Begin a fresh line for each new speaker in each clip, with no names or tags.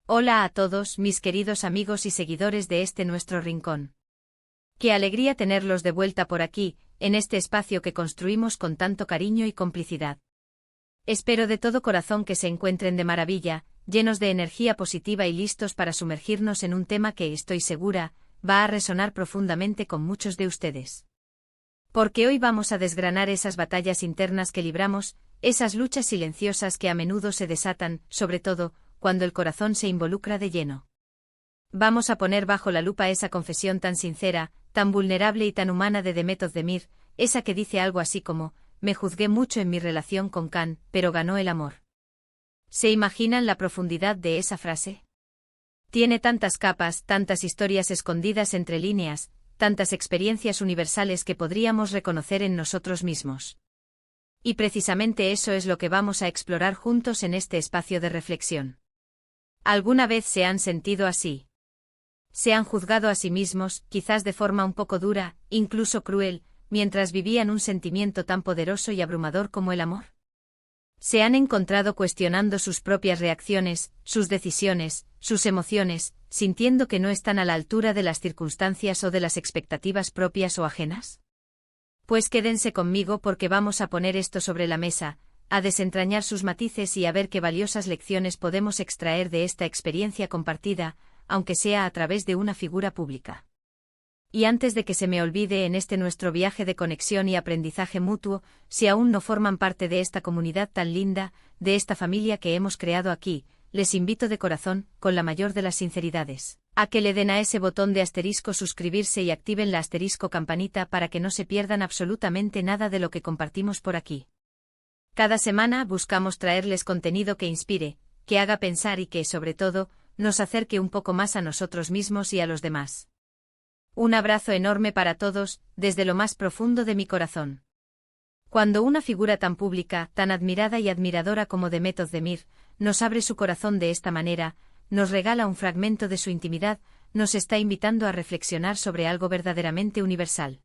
Hola a todos, mis queridos amigos y seguidores de este nuestro rincón. Qué alegría tenerlos de vuelta por aquí, en este espacio que construimos con tanto cariño y complicidad. Espero de todo corazón que se encuentren de maravilla, llenos de energía positiva y listos para sumergirnos en un tema que, estoy segura, va a resonar profundamente con muchos de ustedes. Porque hoy vamos a desgranar esas batallas internas que libramos, esas luchas silenciosas que a menudo se desatan, sobre todo, cuando el corazón se involucra de lleno. Vamos a poner bajo la lupa esa confesión tan sincera, tan vulnerable y tan humana de Demet Özdemir, esa que dice algo así como: me juzgué mucho en mi relación con Can, pero ganó el amor. ¿Se imaginan la profundidad de esa frase? Tiene tantas capas, tantas historias escondidas entre líneas, tantas experiencias universales que podríamos reconocer en nosotros mismos. Y precisamente eso es lo que vamos a explorar juntos en este espacio de reflexión. ¿Alguna vez se han sentido así? ¿Se han juzgado a sí mismos, quizás de forma un poco dura, incluso cruel, mientras vivían un sentimiento tan poderoso y abrumador como el amor? ¿Se han encontrado cuestionando sus propias reacciones, sus decisiones, sus emociones, sintiendo que no están a la altura de las circunstancias o de las expectativas propias o ajenas? Pues quédense conmigo porque vamos a poner esto sobre la mesa, a desentrañar sus matices y a ver qué valiosas lecciones podemos extraer de esta experiencia compartida, aunque sea a través de una figura pública. Y antes de que se me olvide en este nuestro viaje de conexión y aprendizaje mutuo, si aún no forman parte de esta comunidad tan linda, de esta familia que hemos creado aquí, les invito de corazón, con la mayor de las sinceridades, a que le den a ese botón de asterisco suscribirse y activen la asterisco campanita para que no se pierdan absolutamente nada de lo que compartimos por aquí. Cada semana buscamos traerles contenido que inspire, que haga pensar y que, sobre todo, nos acerque un poco más a nosotros mismos y a los demás. Un abrazo enorme para todos, desde lo más profundo de mi corazón. Cuando una figura tan pública, tan admirada y admiradora como Demet Özdemir, nos abre su corazón de esta manera, nos regala un fragmento de su intimidad, nos está invitando a reflexionar sobre algo verdaderamente universal.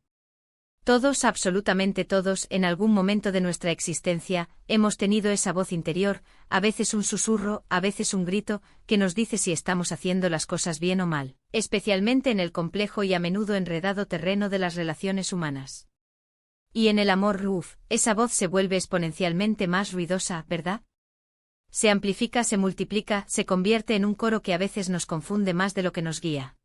Todos, absolutamente todos, en algún momento de nuestra existencia, hemos tenido esa voz interior, a veces un susurro, a veces un grito, que nos dice si estamos haciendo las cosas bien o mal, especialmente en el complejo y a menudo enredado terreno de las relaciones humanas. Y en el amor, esa voz se vuelve exponencialmente más ruidosa, ¿verdad? Se amplifica, se multiplica, se convierte en un coro que a veces nos confunde más de lo que nos guía.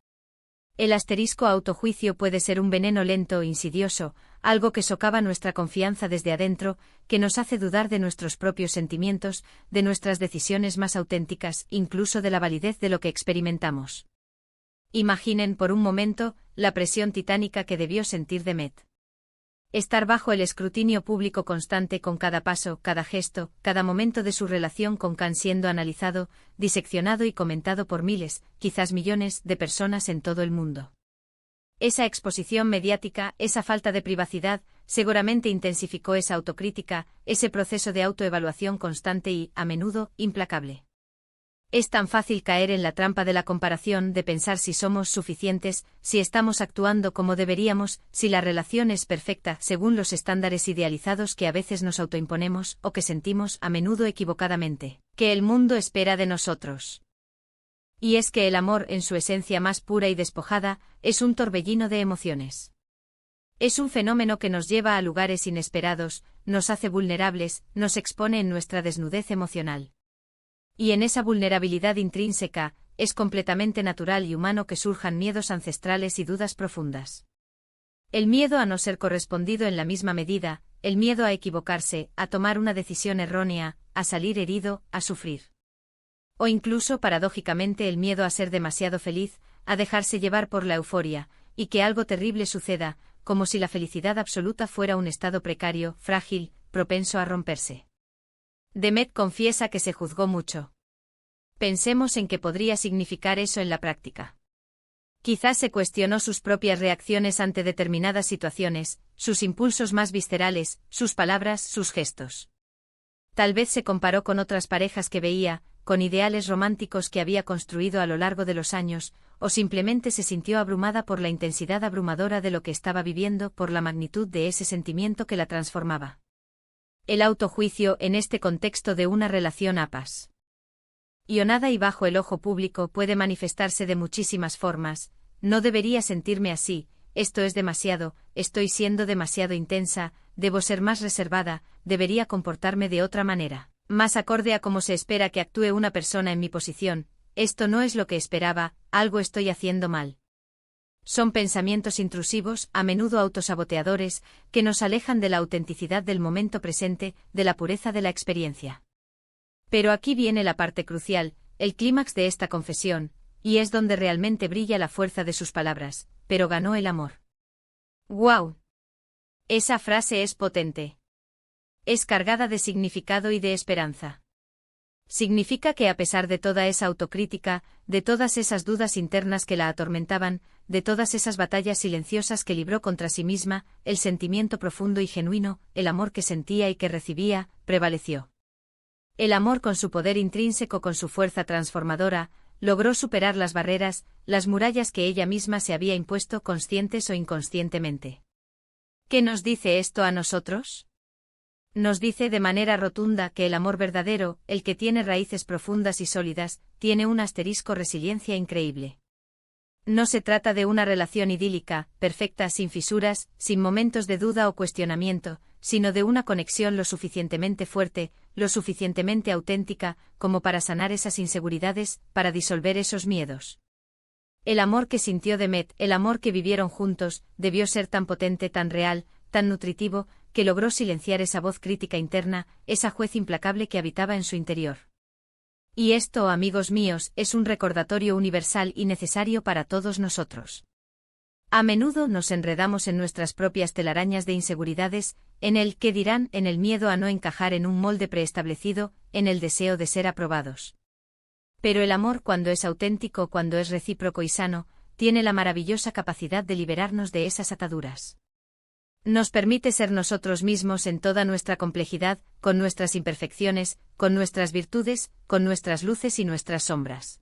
El asterisco autojuicio puede ser un veneno lento e insidioso, algo que socava nuestra confianza desde adentro, que nos hace dudar de nuestros propios sentimientos, de nuestras decisiones más auténticas, incluso de la validez de lo que experimentamos. Imaginen por un momento la presión titánica que debió sentir Demet. Estar bajo el escrutinio público constante con cada paso, cada gesto, cada momento de su relación con Can siendo analizado, diseccionado y comentado por miles, quizás millones, de personas en todo el mundo. Esa exposición mediática, esa falta de privacidad, seguramente intensificó esa autocrítica, ese proceso de autoevaluación constante y, a menudo, implacable. Es tan fácil caer en la trampa de la comparación, de pensar si somos suficientes, si estamos actuando como deberíamos, si la relación es perfecta según los estándares idealizados que a veces nos autoimponemos o que sentimos, a menudo equivocadamente, que el mundo espera de nosotros. Y es que el amor, en su esencia más pura y despojada, es un torbellino de emociones. Es un fenómeno que nos lleva a lugares inesperados, nos hace vulnerables, nos expone en nuestra desnudez emocional. Y en esa vulnerabilidad intrínseca, es completamente natural y humano que surjan miedos ancestrales y dudas profundas. El miedo a no ser correspondido en la misma medida, el miedo a equivocarse, a tomar una decisión errónea, a salir herido, a sufrir. O incluso, paradójicamente, el miedo a ser demasiado feliz, a dejarse llevar por la euforia, y que algo terrible suceda, como si la felicidad absoluta fuera un estado precario, frágil, propenso a romperse. Demet confiesa que se juzgó mucho. Pensemos en qué podría significar eso en la práctica. Quizás se cuestionó sus propias reacciones ante determinadas situaciones, sus impulsos más viscerales, sus palabras, sus gestos. Tal vez se comparó con otras parejas que veía, con ideales románticos que había construido a lo largo de los años, o simplemente se sintió abrumada por la intensidad abrumadora de lo que estaba viviendo, por la magnitud de ese sentimiento que la transformaba. El autojuicio en este contexto de una relación apas. Ionada y bajo el ojo público puede manifestarse de muchísimas formas. No debería sentirme así, esto es demasiado, estoy siendo demasiado intensa, debo ser más reservada, debería comportarme de otra manera, más acorde a cómo se espera que actúe una persona en mi posición. Esto no es lo que esperaba, algo estoy haciendo mal. Son pensamientos intrusivos, a menudo autosaboteadores, que nos alejan de la autenticidad del momento presente, de la pureza de la experiencia. Pero aquí viene la parte crucial, el clímax de esta confesión, y es donde realmente brilla la fuerza de sus palabras, pero ganó el amor. ¡Guau! Esa frase es potente. Es cargada de significado y de esperanza. Significa que a pesar de toda esa autocrítica, de todas esas dudas internas que la atormentaban, de todas esas batallas silenciosas que libró contra sí misma, el sentimiento profundo y genuino, el amor que sentía y que recibía, prevaleció. El amor con su poder intrínseco, con su fuerza transformadora, logró superar las barreras, las murallas que ella misma se había impuesto conscientes o inconscientemente. ¿Qué nos dice esto a nosotros? Nos dice de manera rotunda que el amor verdadero, el que tiene raíces profundas y sólidas, tiene un asterisco resiliencia increíble. No se trata de una relación idílica, perfecta, sin fisuras, sin momentos de duda o cuestionamiento, sino de una conexión lo suficientemente fuerte, lo suficientemente auténtica, como para sanar esas inseguridades, para disolver esos miedos. El amor que sintió Demet, el amor que vivieron juntos, debió ser tan potente, tan real, tan nutritivo, que logró silenciar esa voz crítica interna, esa juez implacable que habitaba en su interior. Y esto, amigos míos, es un recordatorio universal y necesario para todos nosotros. A menudo nos enredamos en nuestras propias telarañas de inseguridades, en el qué dirán, en el miedo a no encajar en un molde preestablecido, en el deseo de ser aprobados. Pero el amor, cuando es auténtico, cuando es recíproco y sano, tiene la maravillosa capacidad de liberarnos de esas ataduras. Nos permite ser nosotros mismos en toda nuestra complejidad, con nuestras imperfecciones, con nuestras virtudes, con nuestras luces y nuestras sombras.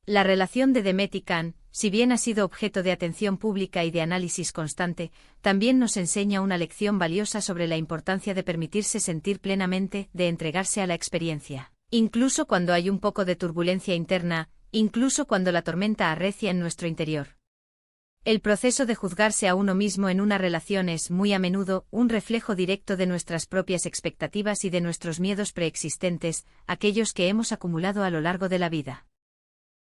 La relación de Demet y Can, si bien ha sido objeto de atención pública y de análisis constante, también nos enseña una lección valiosa sobre la importancia de permitirse sentir plenamente, de entregarse a la experiencia, incluso cuando hay un poco de turbulencia interna, incluso cuando la tormenta arrecia en nuestro interior. El proceso de juzgarse a uno mismo en una relación es, muy a menudo, un reflejo directo de nuestras propias expectativas y de nuestros miedos preexistentes, aquellos que hemos acumulado a lo largo de la vida.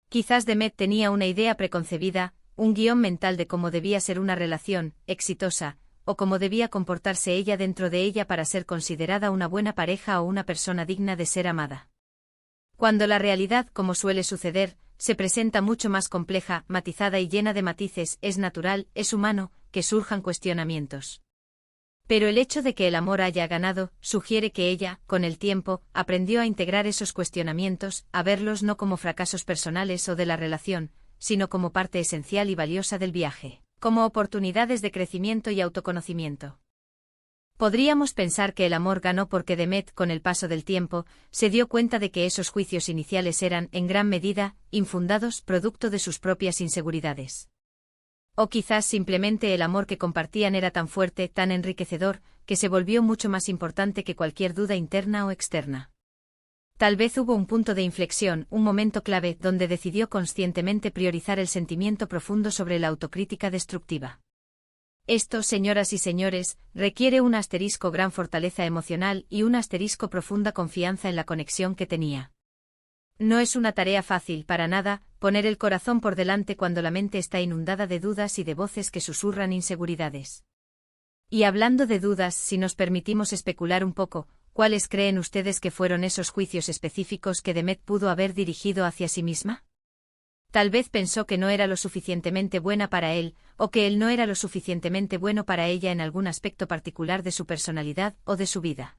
Quizás Demet tenía una idea preconcebida, un guión mental de cómo debía ser una relación exitosa, o cómo debía comportarse ella dentro de ella para ser considerada una buena pareja o una persona digna de ser amada. Cuando la realidad, como suele suceder, se presenta mucho más compleja, matizada y llena de matices, es natural, es humano, que surjan cuestionamientos. Pero el hecho de que el amor haya ganado, sugiere que ella, con el tiempo, aprendió a integrar esos cuestionamientos, a verlos no como fracasos personales o de la relación, sino como parte esencial y valiosa del viaje, como oportunidades de crecimiento y autoconocimiento. Podríamos pensar que el amor ganó porque Demet, con el paso del tiempo, se dio cuenta de que esos juicios iniciales eran, en gran medida, infundados, producto de sus propias inseguridades. O quizás simplemente el amor que compartían era tan fuerte, tan enriquecedor, que se volvió mucho más importante que cualquier duda interna o externa. Tal vez hubo un punto de inflexión, un momento clave, donde decidió conscientemente priorizar el sentimiento profundo sobre la autocrítica destructiva. Esto, señoras y señores, requiere un asterisco gran fortaleza emocional y un asterisco profunda confianza en la conexión que tenía. No es una tarea fácil, para nada, poner el corazón por delante cuando la mente está inundada de dudas y de voces que susurran inseguridades. Y hablando de dudas, si nos permitimos especular un poco, ¿cuáles creen ustedes que fueron esos juicios específicos que Demet pudo haber dirigido hacia sí misma? Tal vez pensó que no era lo suficientemente buena para él, o que él no era lo suficientemente bueno para ella en algún aspecto particular de su personalidad o de su vida.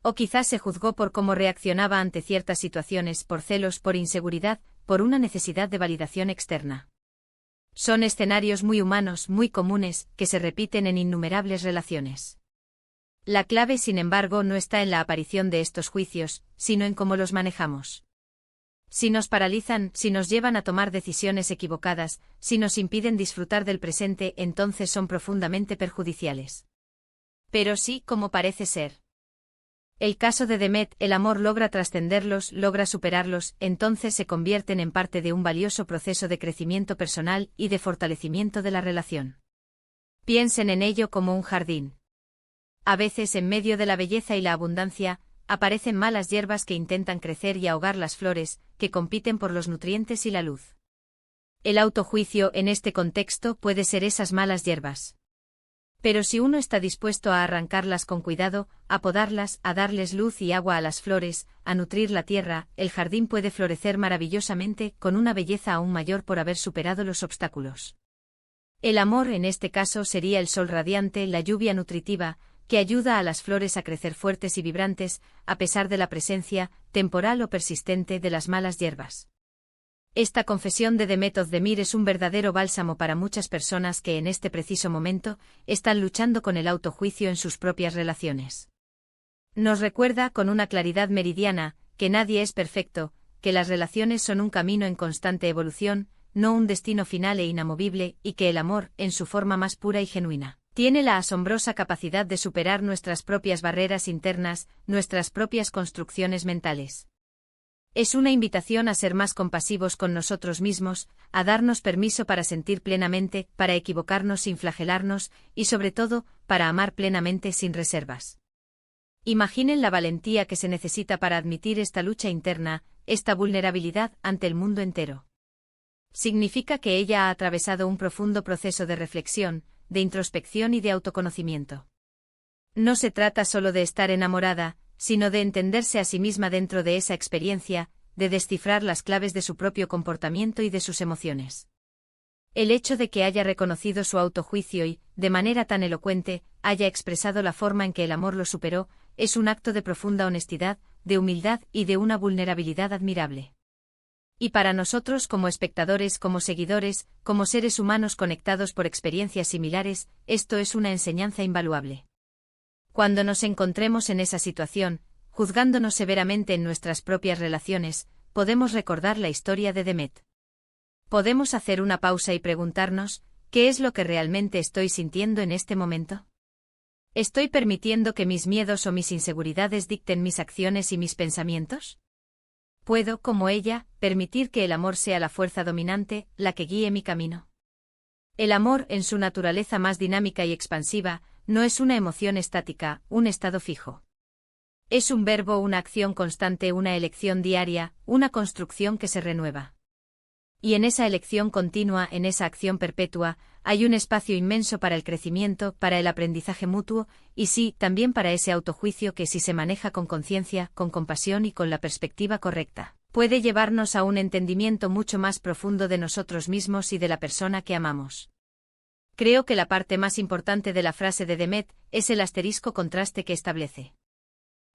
O quizás se juzgó por cómo reaccionaba ante ciertas situaciones, por celos, por inseguridad, por una necesidad de validación externa. Son escenarios muy humanos, muy comunes, que se repiten en innumerables relaciones. La clave, sin embargo, no está en la aparición de estos juicios, sino en cómo los manejamos. Si nos paralizan, si nos llevan a tomar decisiones equivocadas, si nos impiden disfrutar del presente, entonces son profundamente perjudiciales. Pero sí, como parece ser. El caso de Demet, el amor logra trascenderlos, logra superarlos, entonces se convierten en parte de un valioso proceso de crecimiento personal y de fortalecimiento de la relación. Piensen en ello como un jardín. A veces, en medio de la belleza y la abundancia, aparecen malas hierbas que intentan crecer y ahogar las flores, que compiten por los nutrientes y la luz. El autojuicio, en este contexto, puede ser esas malas hierbas. Pero si uno está dispuesto a arrancarlas con cuidado, a podarlas, a darles luz y agua a las flores, a nutrir la tierra, el jardín puede florecer maravillosamente, con una belleza aún mayor por haber superado los obstáculos. El amor, en este caso, sería el sol radiante, la lluvia nutritiva, que ayuda a las flores a crecer fuertes y vibrantes, a pesar de la presencia, temporal o persistente, de las malas hierbas. Esta confesión de Demet Özdemir es un verdadero bálsamo para muchas personas que en este preciso momento están luchando con el autojuicio en sus propias relaciones. Nos recuerda con una claridad meridiana que nadie es perfecto, que las relaciones son un camino en constante evolución, no un destino final e inamovible, y que el amor, en su forma más pura y genuina, tiene la asombrosa capacidad de superar nuestras propias barreras internas, nuestras propias construcciones mentales. Es una invitación a ser más compasivos con nosotros mismos, a darnos permiso para sentir plenamente, para equivocarnos sin flagelarnos, y sobre todo, para amar plenamente sin reservas. Imaginen la valentía que se necesita para admitir esta lucha interna, esta vulnerabilidad ante el mundo entero. Significa que ella ha atravesado un profundo proceso de reflexión, de introspección y de autoconocimiento. No se trata solo de estar enamorada, sino de entenderse a sí misma dentro de esa experiencia, de descifrar las claves de su propio comportamiento y de sus emociones. El hecho de que haya reconocido su autojuicio y, de manera tan elocuente, haya expresado la forma en que el amor lo superó, es un acto de profunda honestidad, de humildad y de una vulnerabilidad admirable. Y para nosotros como espectadores, como seguidores, como seres humanos conectados por experiencias similares, esto es una enseñanza invaluable. Cuando nos encontremos en esa situación, juzgándonos severamente en nuestras propias relaciones, podemos recordar la historia de Demet. Podemos hacer una pausa y preguntarnos, ¿qué es lo que realmente estoy sintiendo en este momento? ¿Estoy permitiendo que mis miedos o mis inseguridades dicten mis acciones y mis pensamientos? ¿Puedo, como ella, permitir que el amor sea la fuerza dominante, la que guíe mi camino? El amor, en su naturaleza más dinámica y expansiva, no es una emoción estática, un estado fijo. Es un verbo, una acción constante, una elección diaria, una construcción que se renueva. Y en esa elección continua, en esa acción perpetua, hay un espacio inmenso para el crecimiento, para el aprendizaje mutuo, y sí, también para ese autojuicio que, si se maneja con conciencia, con compasión y con la perspectiva correcta, puede llevarnos a un entendimiento mucho más profundo de nosotros mismos y de la persona que amamos. Creo que la parte más importante de la frase de Demet es el asterisco contraste que establece.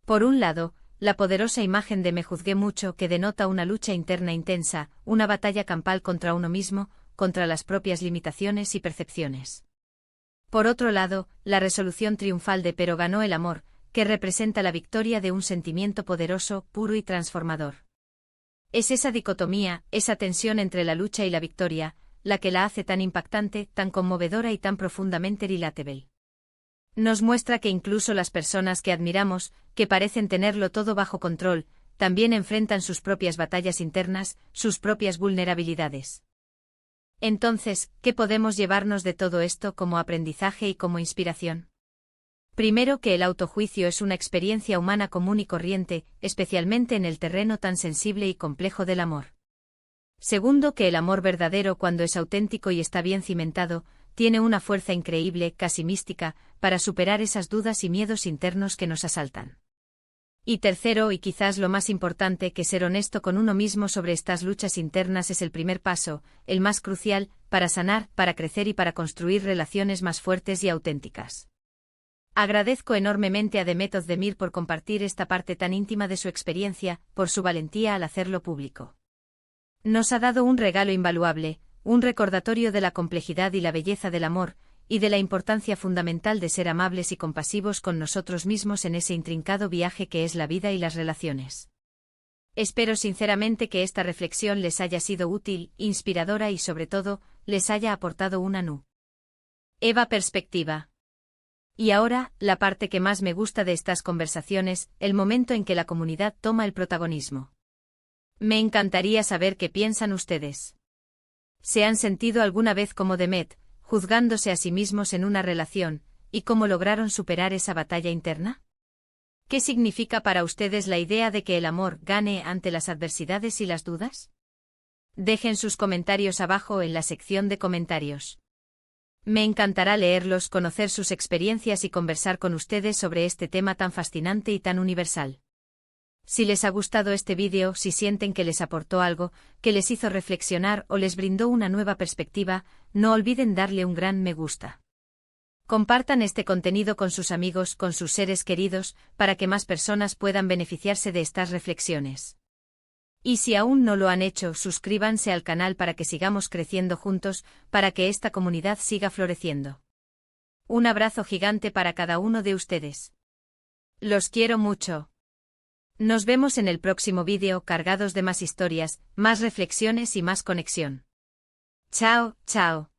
Por un lado, la poderosa imagen de me juzgué mucho, que denota una lucha interna intensa, una batalla campal contra uno mismo, contra las propias limitaciones y percepciones. Por otro lado, la resolución triunfal de pero ganó el amor, que representa la victoria de un sentimiento poderoso, puro y transformador. Es esa dicotomía, esa tensión entre la lucha y la victoria, la que la hace tan impactante, tan conmovedora y tan profundamente relatable. Nos muestra que incluso las personas que admiramos, que parecen tenerlo todo bajo control, también enfrentan sus propias batallas internas, sus propias vulnerabilidades. Entonces, ¿qué podemos llevarnos de todo esto como aprendizaje y como inspiración? Primero, que el autojuicio es una experiencia humana común y corriente, especialmente en el terreno tan sensible y complejo del amor. Segundo, que el amor verdadero, cuando es auténtico y está bien cimentado, tiene una fuerza increíble, casi mística, para superar esas dudas y miedos internos que nos asaltan. Y tercero, y quizás lo más importante, que ser honesto con uno mismo sobre estas luchas internas es el primer paso, el más crucial, para sanar, para crecer y para construir relaciones más fuertes y auténticas. Agradezco enormemente a Demet Özdemir por compartir esta parte tan íntima de su experiencia, por su valentía al hacerlo público. Nos ha dado un regalo invaluable, un recordatorio de la complejidad y la belleza del amor, y de la importancia fundamental de ser amables y compasivos con nosotros mismos en ese intrincado viaje que es la vida y las relaciones. Espero sinceramente que esta reflexión les haya sido útil, inspiradora y sobre todo, les haya aportado una nueva perspectiva. Y ahora, la parte que más me gusta de estas conversaciones, el momento en que la comunidad toma el protagonismo. Me encantaría saber qué piensan ustedes. ¿Se han sentido alguna vez como Demet, juzgándose a sí mismos en una relación, y cómo lograron superar esa batalla interna? ¿Qué significa para ustedes la idea de que el amor gane ante las adversidades y las dudas? Dejen sus comentarios abajo en la sección de comentarios. Me encantará leerlos, conocer sus experiencias y conversar con ustedes sobre este tema tan fascinante y tan universal. Si les ha gustado este vídeo, si sienten que les aportó algo, que les hizo reflexionar o les brindó una nueva perspectiva, no olviden darle un gran me gusta. Compartan este contenido con sus amigos, con sus seres queridos, para que más personas puedan beneficiarse de estas reflexiones. Y si aún no lo han hecho, suscríbanse al canal para que sigamos creciendo juntos, para que esta comunidad siga floreciendo. Un abrazo gigante para cada uno de ustedes. Los quiero mucho. Nos vemos en el próximo vídeo cargados de más historias, más reflexiones y más conexión. Chao, chao.